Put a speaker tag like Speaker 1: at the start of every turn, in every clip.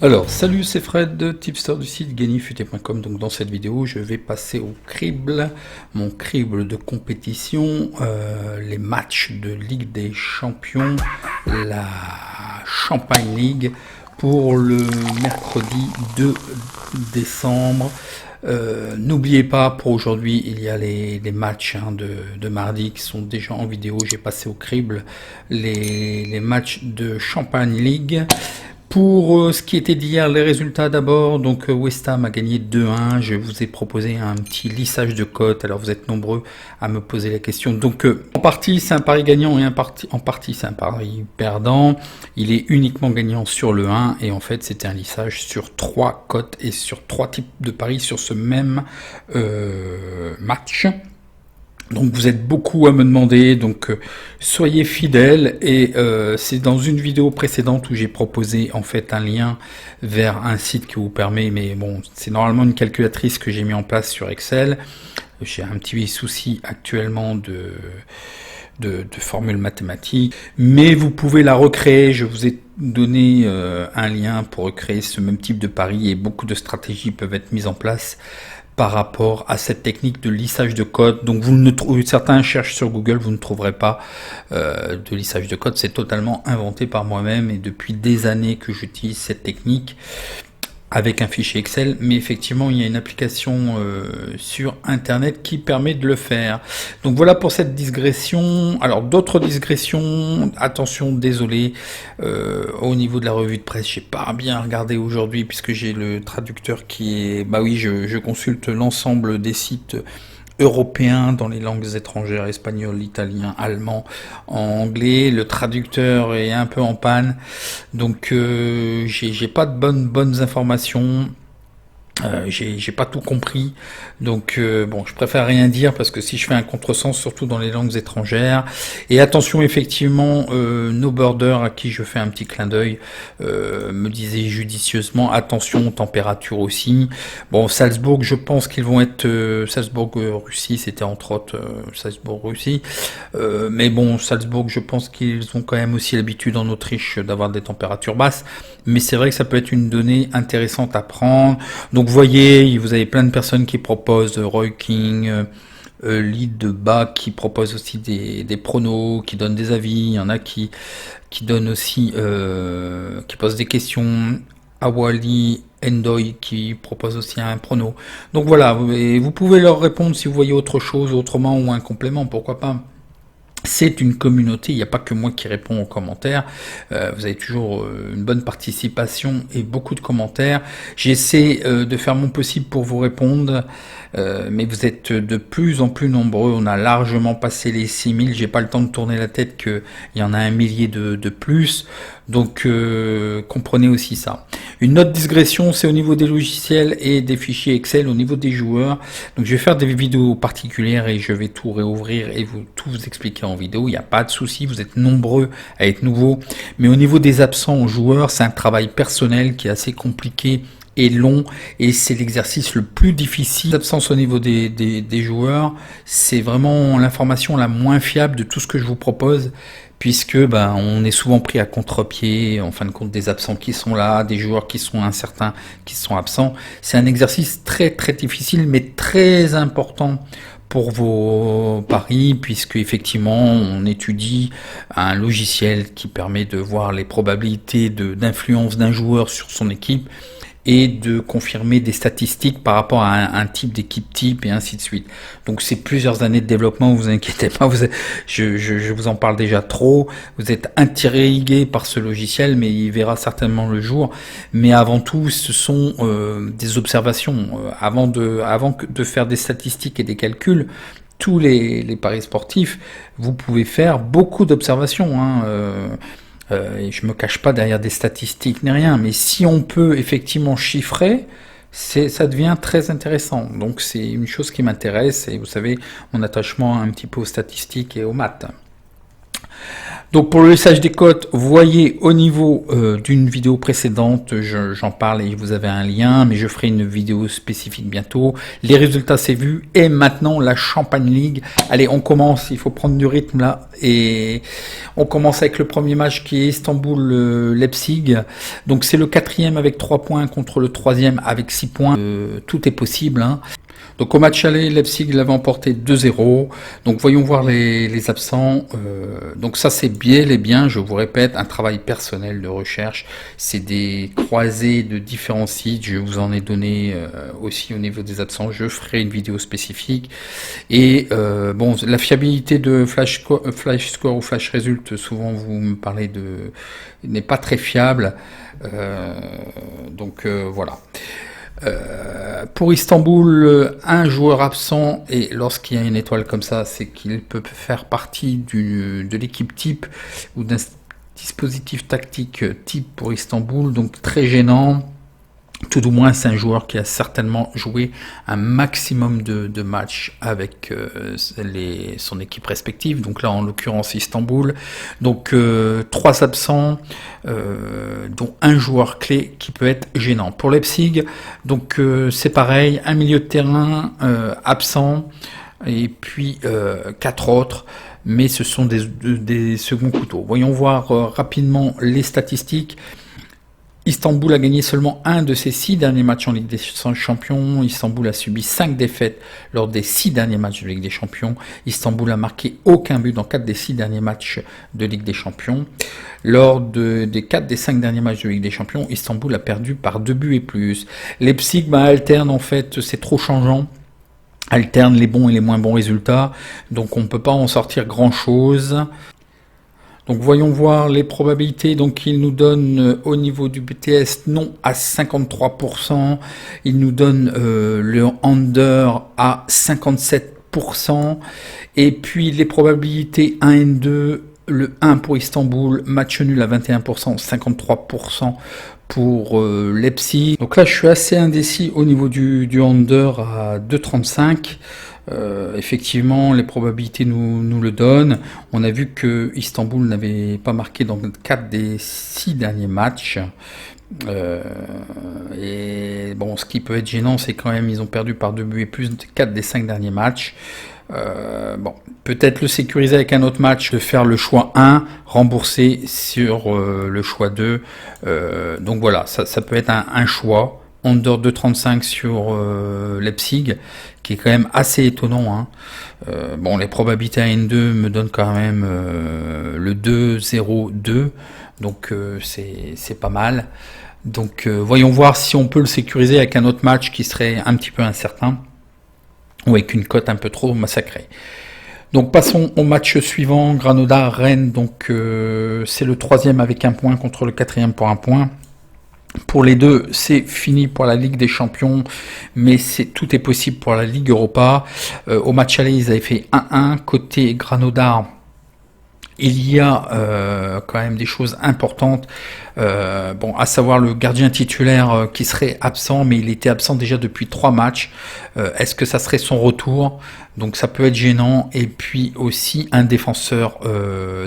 Speaker 1: Alors, salut, c'est Fred, tipster du site gagnifuté.com. Donc, dans cette vidéo, je vais passer au crible, mon crible de compétition, les matchs de Ligue des Champions, la Champagne League pour le mercredi 2 décembre. N'oubliez pas, pour aujourd'hui, il y a les matchs de mardi qui sont déjà en vidéo. J'ai passé au crible les matchs de Champagne League. Pour ce qui était d'hier, les résultats d'abord, donc West Ham a gagné 2-1, je vous ai proposé un petit lissage de cotes, alors vous êtes nombreux à me poser la question. Donc en partie c'est un pari gagnant et en partie c'est un pari perdant, il est uniquement gagnant sur le 1 et en fait c'était un lissage sur 3 cotes et sur 3 types de paris sur ce même match. Donc vous êtes beaucoup à me demander, donc soyez fidèles et c'est dans une vidéo précédente où j'ai proposé en fait un lien vers un site qui vous permet, mais bon c'est normalement une calculatrice que j'ai mis en place sur Excel. J'ai un petit souci actuellement de formule mathématique, mais vous pouvez la recréer. Je vous ai donné un lien pour recréer ce même type de pari et beaucoup de stratégies peuvent être mises en place par rapport à cette technique de lissage de code. Donc vous ne trouvez, certains cherchent sur Google, vous ne trouverez pas de lissage de code. C'est totalement inventé par moi-même et depuis des années que j'utilise cette technique avec un fichier Excel, mais effectivement il y a une application sur internet qui permet de le faire. Donc voilà pour cette digression. Alors d'autres digressions, attention, désolé, au niveau de la revue de presse, j'ai pas bien regardé aujourd'hui puisque j'ai le traducteur qui est, bah oui, je consulte l'ensemble des sites européen dans les langues étrangères, espagnol, italien, allemand, anglais. Le traducteur est un peu en panne, donc j'ai pas de bonnes informations. J'ai pas tout compris, donc bon, je préfère rien dire parce que si je fais un contresens, surtout dans les langues étrangères. Et attention, effectivement, No Border, à qui je fais un petit clin d'œil, me disait judicieusement attention aux températures aussi. Bon, Salzbourg, je pense qu'ils vont être Salzbourg, Russie, c'était entre autres Salzbourg, Russie. Mais bon, Salzbourg, je pense qu'ils ont quand même aussi l'habitude en Autriche d'avoir des températures basses. Mais c'est vrai que ça peut être une donnée intéressante à prendre. Donc vous voyez, vous avez plein de personnes qui proposent Roy King, Lead de bas qui proposent aussi des pronos, qui donnent des avis. Il y en a qui donnent aussi, qui posent des questions. Awali Endoy qui propose aussi un prono. Donc voilà, et vous pouvez leur répondre si vous voyez autre chose autrement ou un complément, pourquoi pas. C'est une communauté, il n'y a pas que moi qui réponds aux commentaires, vous avez toujours une bonne participation et beaucoup de commentaires. J'essaie de faire mon possible pour vous répondre, mais vous êtes de plus en plus nombreux, on a largement passé les 6000, j'ai pas le temps de tourner la tête qu'il y en a un millier de plus, donc comprenez aussi ça. Une autre digression, c'est au niveau des logiciels et des fichiers Excel, au niveau des joueurs. Donc je vais faire des vidéos particulières et je vais tout réouvrir et tout vous expliquer en vidéo. Il n'y a pas de souci, vous êtes nombreux à être nouveaux. Mais au niveau des absents aux joueurs, c'est un travail personnel qui est assez compliqué et long, et c'est l'exercice le plus difficile. L'absence au niveau des joueurs, c'est vraiment l'information la moins fiable de tout ce que je vous propose, puisque on est souvent pris à contre-pied, en fin de compte, des absents qui sont là, des joueurs qui sont incertains, qui sont absents. C'est un exercice très très difficile, mais très important pour vos paris, puisque effectivement on étudie un logiciel qui permet de voir les probabilités d'influence d'un joueur sur son équipe, et de confirmer des statistiques par rapport à un type d'équipe type et ainsi de suite. Donc c'est plusieurs années de développement, vous inquiétez pas, je vous en parle déjà trop, vous êtes intrigué par ce logiciel, mais il verra certainement le jour. Mais avant tout, ce sont des observations. Avant de faire des statistiques et des calculs, tous les paris sportifs, vous pouvez faire beaucoup d'observations, et je me cache pas derrière des statistiques ni rien, mais si on peut effectivement chiffrer, ça devient très intéressant. Donc c'est une chose qui m'intéresse, et vous savez, mon attachement un petit peu aux statistiques et aux maths. Donc pour le lissage des cotes, voyez au niveau d'une vidéo précédente, j'en parle et vous avez un lien, mais je ferai une vidéo spécifique bientôt. Les résultats c'est vu, et maintenant la Champagne League. Allez, on commence, il faut prendre du rythme là, et on commence avec le premier match qui est Istanbul-Leipzig. Donc c'est le 4e avec 3 points contre le 3e avec 6 points. Tout est possible, hein. Donc au match aller, Leipzig l'avait emporté 2-0. Donc voyons voir les absents. Donc ça c'est bien, je vous répète, un travail personnel de recherche. C'est des croisés de différents sites. Je vous en ai donné aussi au niveau des absents. Je ferai une vidéo spécifique. Et bon, la fiabilité de Flash Score ou Flash Result, souvent vous me parlez de, n'est pas très fiable. Donc voilà. Pour Istanbul, un joueur absent, et lorsqu'il y a une étoile comme ça, c'est qu'il peut faire partie de l'équipe type ou d'un dispositif tactique type pour Istanbul, donc très gênant. Tout du moins, c'est un joueur qui a certainement joué un maximum de matchs avec son équipe respective. Donc là, en l'occurrence, Istanbul. Donc 3 absents, dont un joueur clé qui peut être gênant. Pour Leipzig, donc c'est pareil, un milieu de terrain absent et puis 4 autres. Mais ce sont des seconds couteaux. Voyons voir rapidement les statistiques. Istanbul a gagné seulement un de ses 6 derniers matchs en Ligue des Champions. Istanbul a subi 5 défaites lors des 6 derniers matchs de Ligue des Champions. Istanbul a marqué aucun but dans 4 des 6 derniers matchs de Ligue des Champions. Lors des 4 des 5 derniers matchs de Ligue des Champions, Istanbul a perdu par 2 buts et plus. Leipzig alterne, en fait, c'est trop changeant. Alterne les bons et les moins bons résultats. Donc on ne peut pas en sortir grand chose. Donc voyons voir les probabilités. Donc il nous donne au niveau du BTS non à 53%, il nous donne le under à 57%, et puis les probabilités 1 et 2, le 1 pour Istanbul, match nul à 21%, 53% pour Leipzig. Donc là je suis assez indécis au niveau du under à 2,35. Effectivement, les probabilités nous le donnent. On a vu que Istanbul n'avait pas marqué dans 4 des 6 derniers matchs. Et bon, ce qui peut être gênant, c'est quand même ils ont perdu par 2 buts et plus 4 des 5 derniers matchs. Bon, peut-être le sécuriser avec un autre match, de faire le choix 1, rembourser sur le choix 2. Donc voilà, ça peut être un choix. Under 2,35 sur Leipzig, qui est quand même assez étonnant, hein. Bon, les probabilités à N2 me donnent quand même le 2-0-2, donc c'est pas mal. Donc voyons voir si on peut le sécuriser avec un autre match qui serait un petit peu incertain, ou avec une cote un peu trop massacrée. Donc passons au match suivant, Granada-Rennes. Donc c'est le 3e avec 1 point contre le 4e pour 1 point. Pour les deux, c'est fini pour la Ligue des Champions, mais tout est possible pour la Ligue Europa. Au match aller, ils avaient fait 1-1. Côté Granada, il y a quand même des choses importantes, bon, à savoir le gardien titulaire qui serait absent, mais il était absent déjà depuis 3 matchs. Est-ce que ça serait son retour? Donc ça peut être gênant. Et puis aussi un défenseur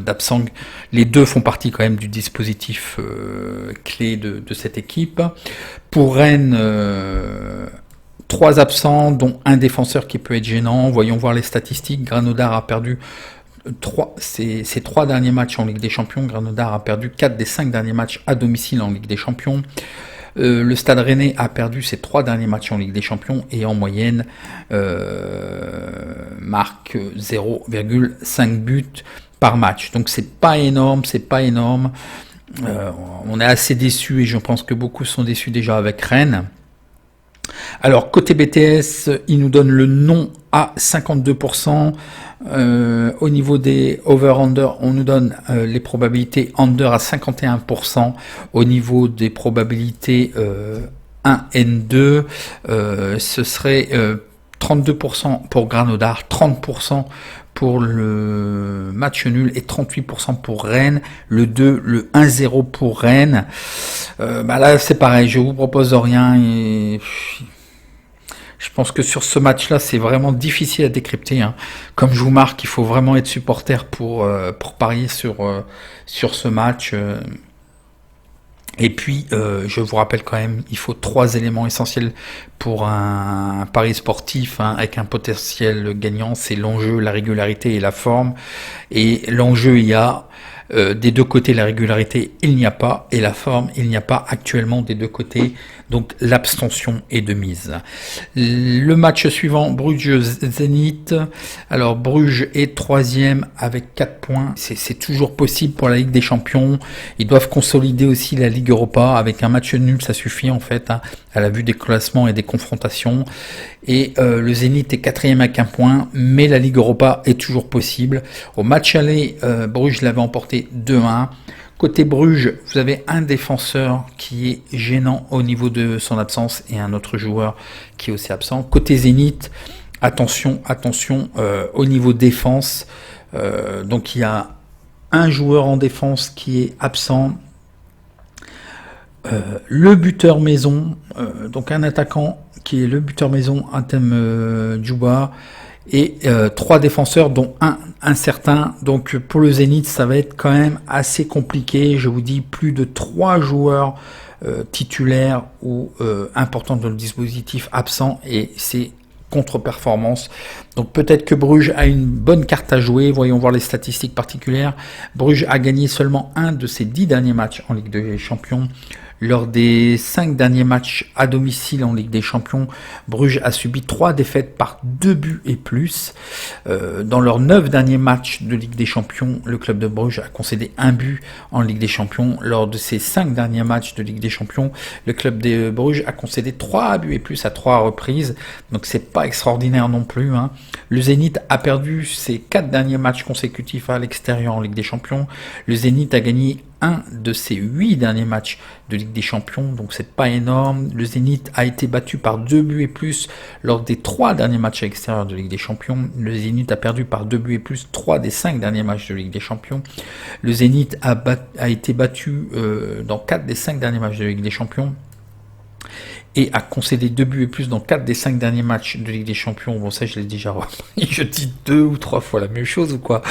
Speaker 1: d'absent. Les deux font partie quand même du dispositif clé de cette équipe. Pour Rennes, 3 absents, dont un défenseur qui peut être gênant. Voyons voir les statistiques. Granada a perdu ces 3 derniers matchs en Ligue des Champions. Granada a perdu 4 des 5 derniers matchs à domicile en Ligue des Champions. Le Stade Rennais a perdu ses 3 derniers matchs en Ligue des Champions et en moyenne marque 0,5 buts par match. Donc c'est pas énorme. On est assez déçus, et je pense que beaucoup sont déçus déjà avec Rennes. Alors côté BTS, il nous donne le non à 52%. Au niveau des over-under, on nous donne les probabilités under à 51%. Au niveau des probabilités 1 N2, ce serait 32% pour Granada, 30% pour le match nul et 38% pour Rennes. Le 2, le 1-0 pour Rennes. Là c'est pareil, je vous propose rien, et Je pense que sur ce match-là, c'est vraiment difficile à décrypter, hein. Comme je vous marque, il faut vraiment être supporter pour parier sur ce match. Et puis, je vous rappelle quand même, il faut 3 éléments essentiels pour un pari sportif, hein, avec un potentiel gagnant. C'est l'enjeu, la régularité et la forme. Et l'enjeu, il y a des deux côtés. La régularité, il n'y a pas. Et la forme, il n'y a pas actuellement des deux côtés. Donc l'abstention est de mise. Le match suivant, Bruges-Zénith. Alors Bruges est 3e avec 4 points. C'est toujours possible pour la Ligue des Champions. Ils doivent consolider aussi la Ligue Europa. Avec un match nul, ça suffit en fait, hein, à la vue des classements et des confrontations. Et le Zénith est 4e avec 1 point, mais la Ligue Europa est toujours possible. Au match aller, Bruges l'avait emporté 2-1. Côté Bruges, vous avez un défenseur qui est gênant au niveau de son absence et un autre joueur qui est aussi absent. Côté Zénith, attention, au niveau défense. Donc il y a un joueur en défense qui est absent. Le buteur maison, donc un attaquant qui est le buteur maison, Atem Djouba, et 3 défenseurs dont un incertain. Donc pour le Zénith, ça va être quand même assez compliqué. Je vous dis, plus de 3 joueurs titulaires ou importants dans le dispositif absents, et c'est contre-performance. Donc peut-être que Bruges a une bonne carte à jouer. Voyons voir les statistiques particulières. Bruges a gagné seulement un de ses 10 derniers matchs en Ligue des Champions. Lors des 5 derniers matchs à domicile en Ligue des Champions, Bruges a subi 3 défaites par 2 buts et plus. Dans leurs 9 derniers matchs de Ligue des Champions, le club de Bruges a concédé 1 but en Ligue des Champions. Lors de ces 5 derniers matchs de Ligue des Champions, le club de Bruges a concédé 3 buts et plus à 3 reprises. Donc c'est pas extraordinaire non plus, hein. Le Zénith a perdu ses 4 derniers matchs consécutifs à l'extérieur en Ligue des Champions. Le Zénith a gagné un de ses 8 derniers matchs de Ligue des Champions, donc c'est pas énorme. Le Zénith a été battu par 2 buts et plus lors des 3 derniers matchs à l'extérieur de Ligue des Champions. Le Zénith a perdu par 2 buts et plus 3 des 5 derniers matchs de Ligue des Champions. Le Zénith a été battu dans 4 des 5 derniers matchs de Ligue des Champions, et a concédé 2 buts et plus dans 4 des 5 derniers matchs de Ligue des Champions. Bon, ça, je l'ai déjà repris. Je dis 2 ou 3 fois la même chose ou quoi.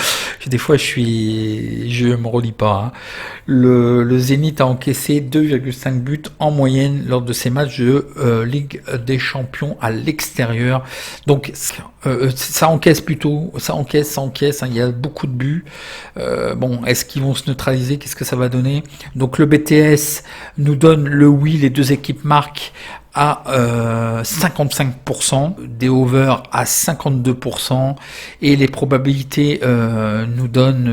Speaker 1: Des fois, je me relis pas, hein. Le Zénith a encaissé 2,5 buts en moyenne lors de ses matchs de Ligue des Champions à l'extérieur. Donc, ça encaisse plutôt, ça encaisse, hein. Il y a beaucoup de buts. Bon, est-ce qu'ils vont se neutraliser? Qu'est-ce que ça va donner? Donc, le BTS nous donne le oui, les deux équipes marquent à 55%, des over à 52%, et les probabilités nous donnent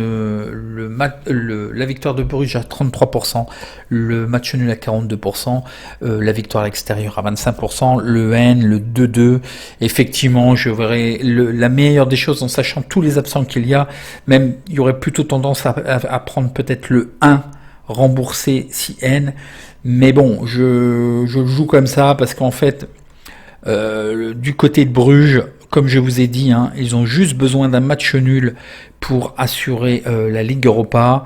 Speaker 1: la victoire de Bruges à 33%, le match nul à 42%, la victoire à l'extérieur à 25%, le N, le 2-2. Effectivement, je verrais la meilleure des choses en sachant tous les absents qu'il y a. Même, il y aurait plutôt tendance à prendre peut-être le 1 remboursé si N. Mais bon, je joue comme ça parce qu'en fait, du côté de Bruges, comme je vous ai dit, hein, ils ont juste besoin d'un match nul pour assurer la Ligue Europa.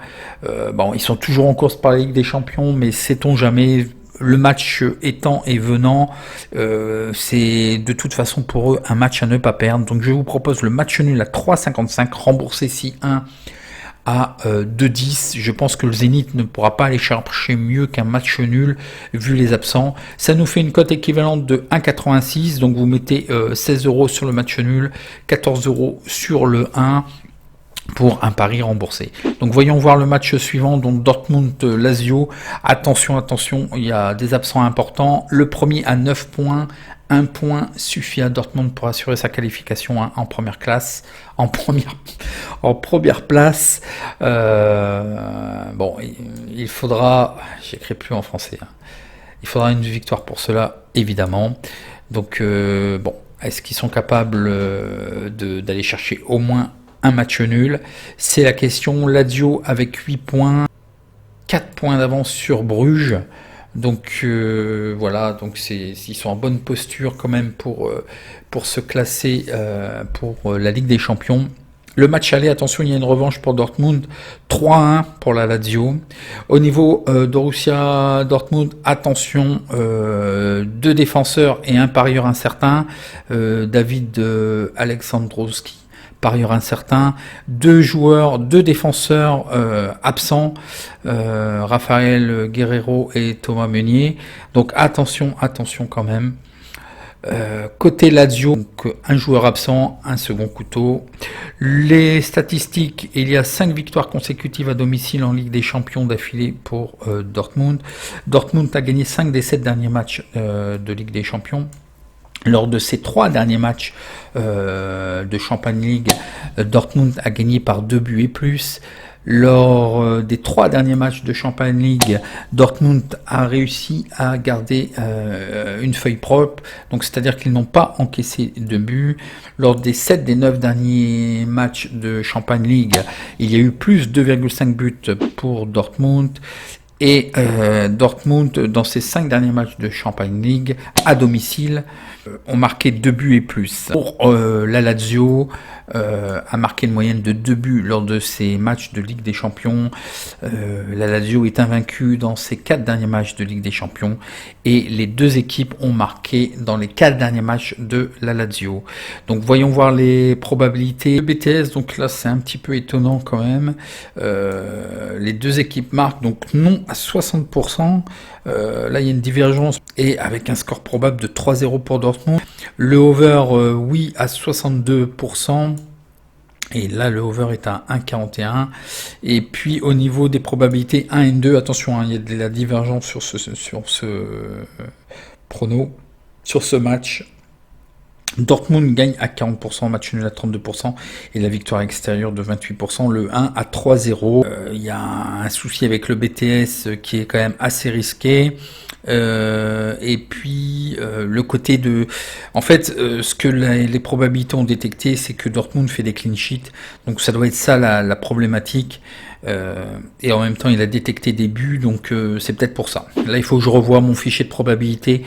Speaker 1: Bon, ils sont toujours en course par la Ligue des Champions, mais sait-on jamais, le match étant et venant, c'est de toute façon pour eux un match à ne pas perdre. Donc je vous propose le match nul à 3,55, remboursé si 1 à 2,10. Je pense que le Zénith ne pourra pas aller chercher mieux qu'un match nul vu les absents. Ça nous fait une cote équivalente de 1,86. Donc vous mettez 16 € sur le match nul, 14 € sur le 1 pour un pari remboursé. Donc voyons voir le match suivant, donc Dortmund-Lazio. Attention, il y a des absents importants. Le premier à 9 points. 1 point suffit à Dortmund pour assurer sa qualification, hein, en première place, en première place. Bon, il faudra, j'écris plus en français, hein. Il faudra une victoire pour cela, évidemment. Donc bon, est-ce qu'ils sont capables d'aller chercher au moins un match nul? C'est la question. Lazio avec 8 points, 4 points d'avance sur Bruges. Donc voilà, donc ils sont en bonne posture quand même pour se classer pour la Ligue des Champions. Le match aller, attention, il y a une revanche pour Dortmund, 3-1 pour la Lazio. Au niveau Borussia Dortmund, attention, 2 défenseurs et un parieur incertain, David Alexandrowski, parieur incertain, 2 joueurs, 2 défenseurs absents, Raphaël Guerreiro et Thomas Meunier. Donc attention quand même. Côté Lazio, donc un joueur absent, un second couteau. Les statistiques, il y a 5 victoires consécutives à domicile en Ligue des Champions d'affilée pour Dortmund. Dortmund a gagné 5 des 7 derniers matchs de Ligue des Champions. Lors de ces 3 derniers matchs de Champions League, Dortmund a gagné par 2 buts et plus. Lors des 3 derniers matchs de Champions League, Dortmund a réussi à garder une feuille propre, donc c'est-à-dire qu'ils n'ont pas encaissé de but. Lors des 7 des 9 derniers matchs de Champions League, il y a eu plus 2,5 buts pour Dortmund. Et Dortmund, dans ses 5 derniers matchs de Champions League, à domicile, ont marqué 2 buts et plus. Pour la Lazio, a marqué une moyenne de 2 buts lors de ses matchs de Ligue des Champions. La Lazio est invaincue dans ses 4 derniers matchs de Ligue des Champions. Et les 2 équipes ont marqué dans les 4 derniers matchs de la Lazio. Donc voyons voir les probabilités. Le BTS, donc là c'est un petit peu étonnant quand même. Les 2 équipes marquent, donc non à 60%. Là il y a une divergence et avec un score probable de 3-0 pour Dortmund. Le over, oui, à 62%. Et là, le over est à 1,41. Et puis, au niveau des probabilités 1 et 2, attention, hein, il y a de la divergence sur ce prono, sur ce match. Dortmund gagne à 40%, match nul à 32% et la victoire extérieure de 28%, le 1 à 3-0. Il y a un souci avec le BTS qui est quand même assez risqué. Et puis le côté de... En fait, ce que les probabilités ont détecté, c'est que Dortmund fait des clean sheets. Donc ça doit être ça la problématique. Et en même temps, il a détecté des buts, donc c'est peut-être pour ça. Là, il faut que je revoie mon fichier de probabilité.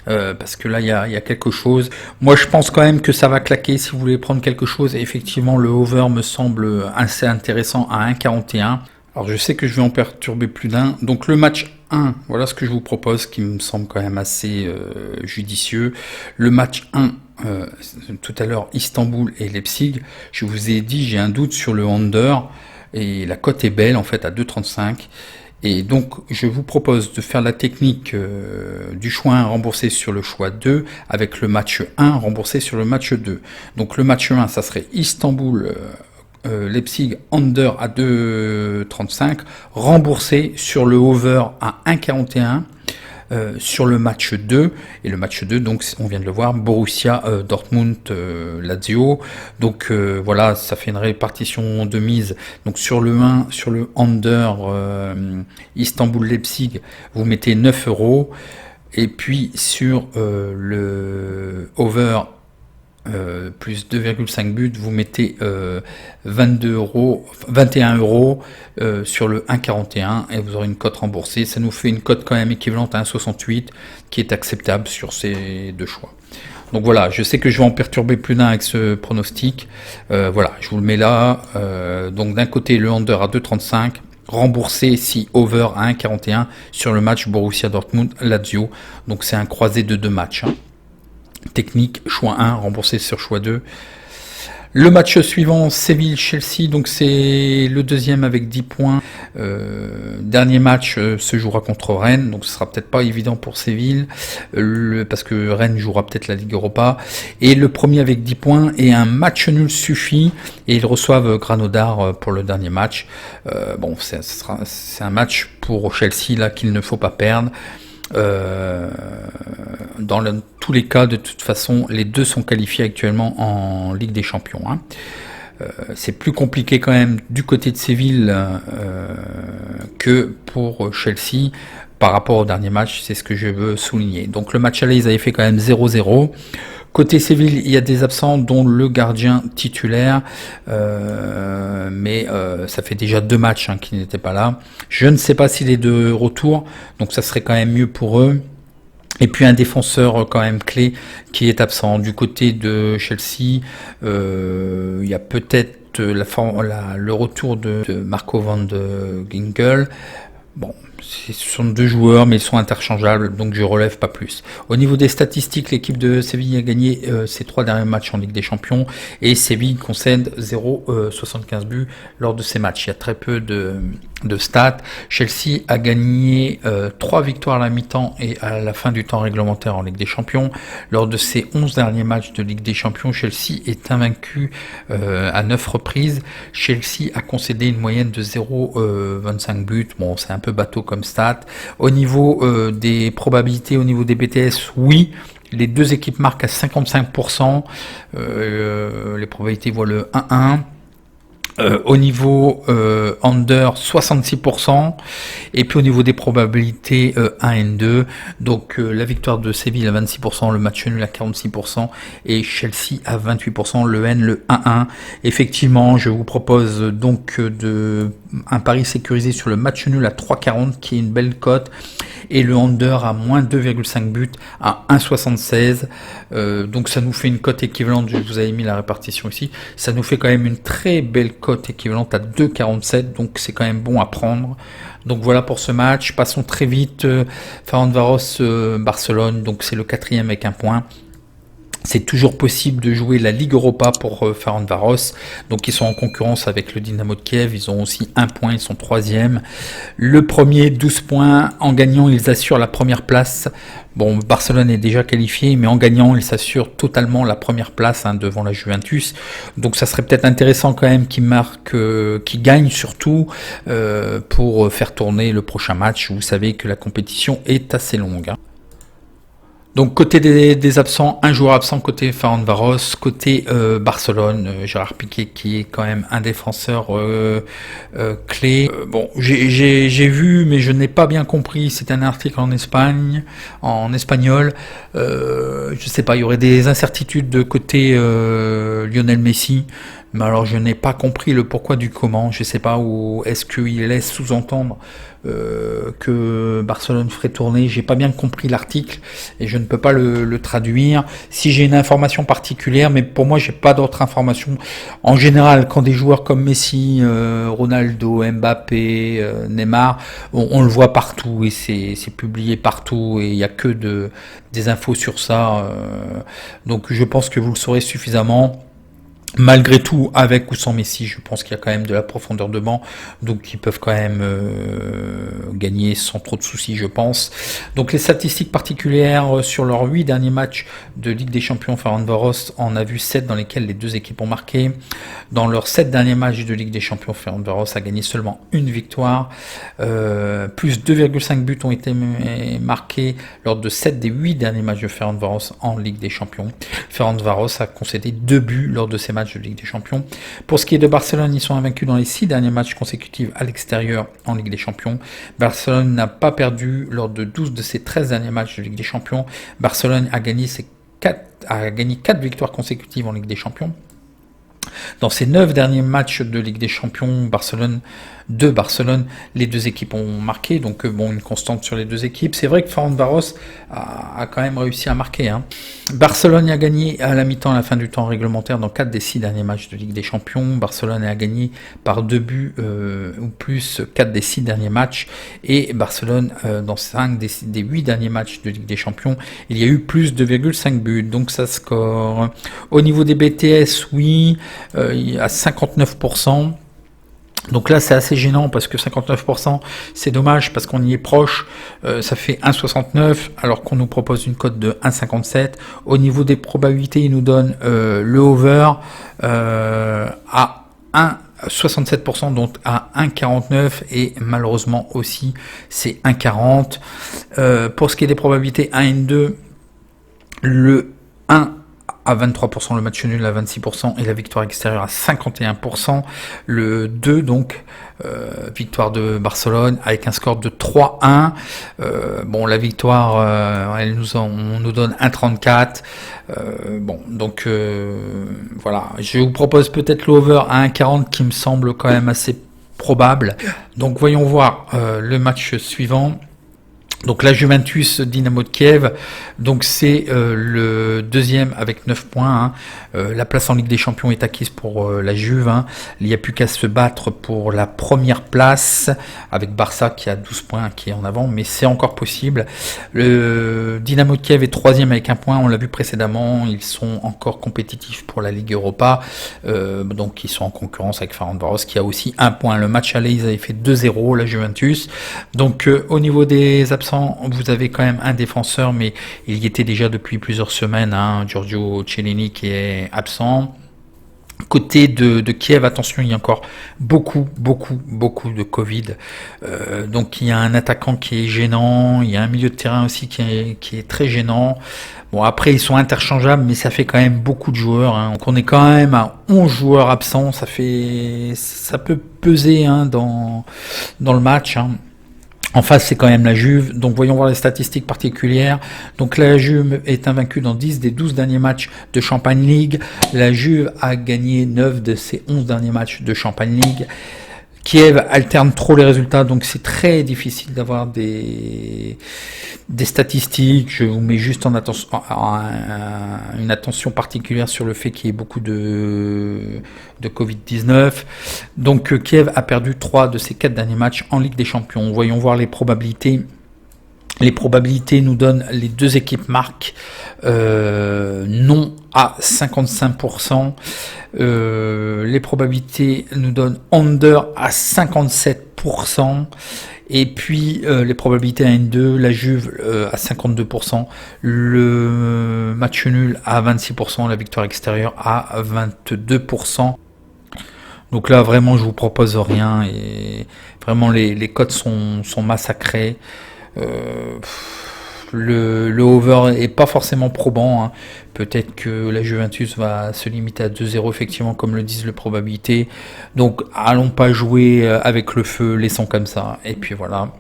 Speaker 1: Parce que là il y a quelque chose. Moi je pense quand même que ça va claquer si vous voulez prendre quelque chose. Et effectivement le over me semble assez intéressant à 1,41. Alors je sais que je vais en perturber plus d'un. Donc le match 1, voilà ce que je vous propose qui me semble quand même assez judicieux. Le match 1, tout à l'heure Istanbul et Leipzig. Je vous ai dit j'ai un doute sur le under. Et la cote est belle en fait à 2,35. Et donc, je vous propose de faire la technique du choix 1 remboursé sur le choix 2 avec le match 1 remboursé sur le match 2. Donc, le match 1, ça serait Istanbul, Leipzig, under à 2,35, remboursé sur le over à 1,41. Sur le match 2, et le match 2, donc on vient de le voir, Borussia Dortmund Lazio, donc voilà, ça fait une répartition de mise, donc sur le 1, sur le under Istanbul Leipzig, vous mettez 9 €, et puis sur le over plus 2,5 buts, vous mettez 21 € sur le 1,41 et vous aurez une cote remboursée. Ça nous fait une cote quand même équivalente à 1,68 qui est acceptable sur ces 2 choix. Donc voilà, je sais que je vais en perturber plus d'un avec ce pronostic. Voilà, je vous le mets là. Donc d'un côté le under à 2,35. Remboursé si over à 1,41 sur le match Borussia Dortmund Lazio. Donc c'est un croisé de 2 matchs. Hein. Technique, choix 1, remboursé sur choix 2. Le match suivant, Séville-Chelsea, donc c'est le deuxième avec 10 points. Dernier match se jouera contre Rennes, donc ce sera peut-être pas évident pour Séville, parce que Rennes jouera peut-être la Ligue Europa. Et le premier avec 10 points, et un match nul suffit, et ils reçoivent Granodar pour le dernier match. Bon, c'est un match pour Chelsea là qu'il ne faut pas perdre. Dans tous les cas, de toute façon, les deux sont qualifiés actuellement en Ligue des Champions. Hein. C'est plus compliqué quand même du côté de Séville que pour Chelsea par rapport au dernier match, c'est ce que je veux souligner. Donc le match aller, ils avaient fait quand même 0-0. Côté Séville, il y a des absents, dont le gardien titulaire, mais ça fait déjà 2 matchs hein, qui n'étaient pas là. Je ne sais pas s'il est de retour, donc ça serait quand même mieux pour eux. Et puis un défenseur quand même clé qui est absent. Du côté de Chelsea, il y a peut-être le retour de Marco van de Ginkel. Bon, ce sont deux joueurs, mais ils sont interchangeables, donc je relève pas plus. Au niveau des statistiques, l'équipe de Séville a gagné ses 3 derniers matchs en Ligue des Champions, et Séville concède 0,75 buts lors de ces matchs. Il y a très peu de stats. Chelsea a gagné 3 victoires à la mi-temps et à la fin du temps réglementaire en Ligue des Champions. Lors de ses 11 derniers matchs de Ligue des Champions, Chelsea est invaincu à 9 reprises. Chelsea a concédé une moyenne de 0,25 buts. Bon, c'est un peu bateau comme stat. Au niveau des probabilités, au niveau des BTS, oui. Les deux équipes marquent à 55%. Les probabilités voient le 1-1. Au niveau under 66%, et puis au niveau des probabilités 1 et 2, donc la victoire de Séville à 26%, le match nul à 46% et Chelsea à 28%, le N, le 1-1. Effectivement, je vous propose donc un pari sécurisé sur le match nul à 3,40 qui est une belle cote, et le under à moins 2,5 buts à 1,76. Donc ça nous fait une cote équivalente, je vous avais mis la répartition ici, ça nous fait quand même une très belle cote équivalente à 2,47, donc c'est quand même bon à prendre. Donc voilà pour ce match. Passons très vite. Ferencváros Barcelone, donc c'est le 4e avec un point. C'est toujours possible de jouer la Ligue Europa pour Ferencváros. Donc ils sont en concurrence avec le Dynamo de Kiev. Ils ont aussi 1 point, ils sont 3e. Le premier, 12 points. En gagnant, ils assurent la première place. Bon, Barcelone est déjà qualifié, mais en gagnant, ils s'assurent totalement la première place devant la Juventus. Donc ça serait peut-être intéressant quand même qu'ils marquent, qu'ils gagnent surtout pour faire tourner le prochain match. Vous savez que la compétition est assez longue. Donc côté des absents, un joueur absent côté Ferencváros, côté Barcelone, Gérard Piqué qui est quand même un défenseur clé. Bon, j'ai vu, mais je n'ai pas bien compris. C'est un article en espagnol. Je sais pas, il y aurait des incertitudes de côté Lionel Messi. Mais alors je n'ai pas compris le pourquoi du comment, je sais pas, ou est-ce qu'il laisse sous-entendre que Barcelone ferait tourner, j'ai pas bien compris l'article et je ne peux pas le traduire. Si j'ai une information particulière, mais pour moi j'ai pas d'autres informations. En général, quand des joueurs comme Messi, Ronaldo, Mbappé, Neymar, on le voit partout et c'est publié partout et il y a que des infos sur ça. Donc je pense que vous le saurez suffisamment. Malgré tout, avec ou sans Messi, je pense qu'il y a quand même de la profondeur de banc, donc ils peuvent quand même gagner sans trop de soucis, je pense. Donc les statistiques particulières sur leurs 8 derniers matchs de Ligue des Champions, Ferencváros en a vu 7 dans lesquels les deux équipes ont marqué. Dans leurs 7 derniers matchs de Ligue des Champions, Ferencváros a gagné seulement une victoire. Plus 2,5 buts ont été marqués lors de 7 des 8 derniers matchs de Ferencváros en Ligue des Champions. Ferencváros a concédé 2 buts lors de ces matchs de Ligue des Champions. Pour ce qui est de Barcelone, ils sont invaincus dans les 6 derniers matchs consécutifs à l'extérieur en Ligue des Champions. Barcelone n'a pas perdu lors de 12 de ses 13 derniers matchs de Ligue des Champions. Barcelone a gagné 4 victoires consécutives en Ligue des Champions. Dans ces 9 derniers matchs de Ligue des Champions, de Barcelone, les deux équipes ont marqué, donc bon, une constante sur les deux équipes. C'est vrai que Ferencváros a quand même réussi à marquer. Barcelone a gagné à la mi-temps, à la fin du temps réglementaire, dans 4 des 6 derniers matchs de Ligue des Champions. Barcelone a gagné par 2 buts ou plus 4 des 6 derniers matchs. Et Barcelone, dans 5 des 8 derniers matchs de Ligue des Champions, il y a eu plus de 2,5 buts. Donc ça score. Au niveau des BTS, oui, à 59%. Donc là c'est assez gênant parce que 59% c'est dommage parce qu'on y est proche, ça fait 1,69 alors qu'on nous propose une cote de 1,57. Au niveau des probabilités il nous donne le over à 1,67% donc à 1,49 et malheureusement aussi c'est 1,40. Pour ce qui est des probabilités 1 et 2, le 1 à 23%, le match nul à 26% et la victoire extérieure à 51%. Le 2 donc, victoire de Barcelone avec un score de 3-1. Bon, la victoire, on nous donne 1,34. Bon, donc voilà. Je vous propose peut-être l'over à 1,40 qui me semble quand même assez probable. Donc voyons voir le match suivant. Donc la Juventus Dynamo de Kiev, donc c'est le deuxième avec 9 points. Hein. La place en Ligue des Champions est acquise pour la Juve. Hein. Il n'y a plus qu'à se battre pour la première place avec Barça qui a 12 points, qui est en avant, mais c'est encore possible. Le Dynamo de Kiev est troisième avec 1 point, on l'a vu précédemment, ils sont encore compétitifs pour la Ligue Europa, donc ils sont en concurrence avec Ferencváros qui a aussi 1 point. Le match aller, ils avaient fait 2-0, la Juventus. Donc au niveau des absents, vous avez quand même un défenseur, mais il y était déjà depuis plusieurs semaines, hein, Giorgio Chiellini qui est absent. Côté de Kiev, attention, il y a encore beaucoup de Covid. Donc il y a un attaquant qui est gênant, il y a un milieu de terrain aussi qui est très gênant. Bon, après ils sont interchangeables, mais ça fait quand même beaucoup de joueurs. Hein. Donc on est quand même à 11 joueurs absents, ça peut peser hein, dans le match. Hein. En face, c'est quand même la Juve. Donc, voyons voir les statistiques particulières. Donc, la Juve est invaincue dans 10 des 12 derniers matchs de Champagne League. La Juve a gagné 9 de ses 11 derniers matchs de Champagne League. Kiev alterne trop les résultats, donc c'est très difficile d'avoir des statistiques. Je vous mets juste en attention, une attention particulière sur le fait qu'il y ait beaucoup de Covid-19. Donc Kiev a perdu 3 de ses 4 derniers matchs en Ligue des Champions. Voyons voir les probabilités. Les probabilités nous donnent les deux équipes marquent non à 55%. Les probabilités nous donnent under à 57%. Et puis les probabilités à N2, la Juve à 52%, le match nul à 26%, la victoire extérieure à 22%. Donc là vraiment je vous propose rien et vraiment les cotes sont massacrées. Le over est pas forcément probant. Hein. Peut-être que la Juventus va se limiter à 2-0 effectivement comme le disent les probabilités. Donc allons pas jouer avec le feu, laissons comme ça. Et puis voilà.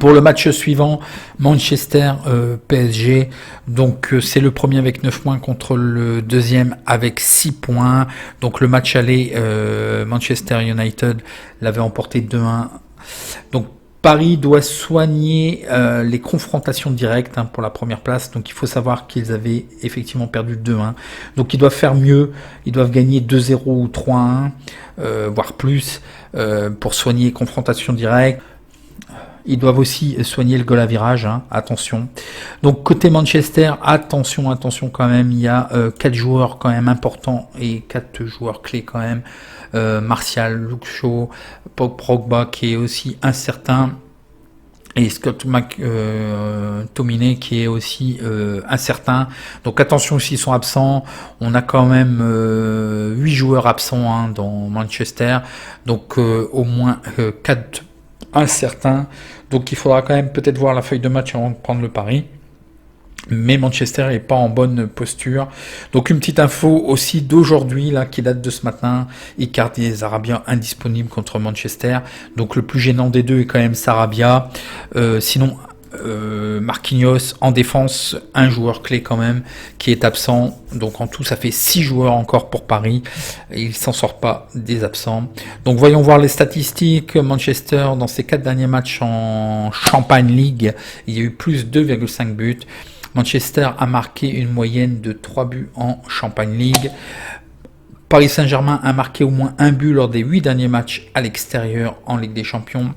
Speaker 1: Pour le match suivant, Manchester PSG, donc c'est le premier avec 9 points contre le deuxième avec 6 points. Donc le match aller, Manchester United l'avait emporté 2-1. Donc Paris doit soigner les confrontations directes hein, pour la première place. Donc il faut savoir qu'ils avaient effectivement perdu 2-1. Donc ils doivent faire mieux. Ils doivent gagner 2-0 ou 3-1, voire plus, pour soigner les confrontations directes. Ils doivent aussi soigner le goal à virage, hein, attention. Donc côté Manchester, attention quand même, il y a 4 joueurs quand même importants et 4 joueurs clés quand même. Martial, Luke Shaw, Pogba qui est aussi incertain et Scott McTominay qui est aussi incertain. Donc attention s'ils sont absents. On a quand même 8 joueurs absents hein, dans Manchester. Donc au moins 4 incertain, donc il faudra quand même peut-être voir la feuille de match avant de prendre le pari. Mais Manchester n'est pas en bonne posture. Donc une petite info aussi d'aujourd'hui là qui date de ce matin. Icardi et Sarabia indisponibles contre Manchester. Donc le plus gênant des deux est quand même Sarabia. Sinon Marquinhos en défense, un joueur clé quand même qui est absent. Donc en tout ça fait 6 joueurs encore pour Paris. Et il s'en sort pas des absents. Donc voyons voir les statistiques. Manchester dans ses 4 derniers matchs en Champagne League, il y a eu plus 2,5 buts. Manchester a marqué une moyenne de 3 buts en Champagne League. Paris Saint-Germain a marqué au moins un but lors des 8 derniers matchs à l'extérieur en Ligue des Champions.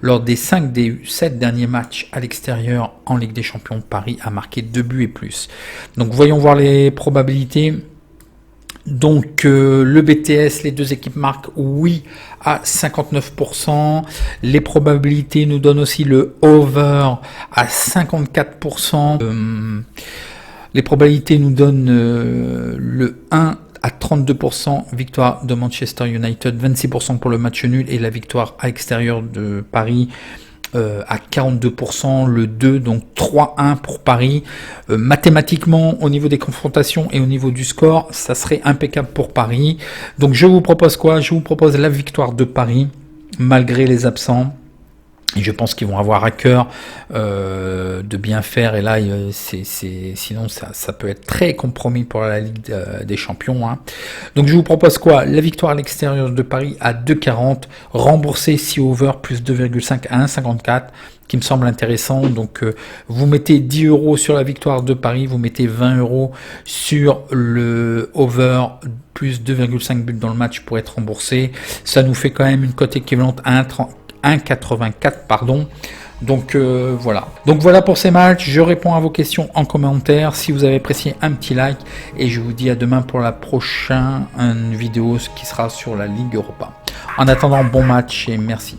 Speaker 1: Lors des 5 des 7 derniers matchs à l'extérieur en Ligue des Champions, Paris a marqué 2 buts et plus. Donc voyons voir les probabilités. Donc le BTS, les deux équipes marquent oui à 59%. Les probabilités nous donnent aussi le over à 54%. Les probabilités nous donnent le 1 à 32%, victoire de Manchester United, 26% pour le match nul et la victoire à l'extérieur de Paris à 42%, le 2, donc 3-1 pour Paris. Mathématiquement, au niveau des confrontations et au niveau du score, ça serait impeccable pour Paris. Donc je vous propose quoi? Je vous propose la victoire de Paris, malgré les absents. Et je pense qu'ils vont avoir à cœur de bien faire. Et là, sinon, ça peut être très compromis pour la Ligue des Champions. Hein. Donc, je vous propose quoi? La victoire à l'extérieur de Paris à 2,40. Rembourser si over plus 2,5 à 1,54. Qui me semble intéressant. Donc, vous mettez 10 € sur la victoire de Paris. Vous mettez 20 € sur le over plus 2,5 buts dans le match pour être remboursé. Ça nous fait quand même une cote équivalente à 1,84 pardon. Donc voilà. Donc voilà pour ces matchs. Je réponds à vos questions en commentaire. Si vous avez apprécié, un petit like. Et je vous dis à demain pour la prochaine vidéo qui sera sur la Ligue Europa. En attendant, bon match et merci.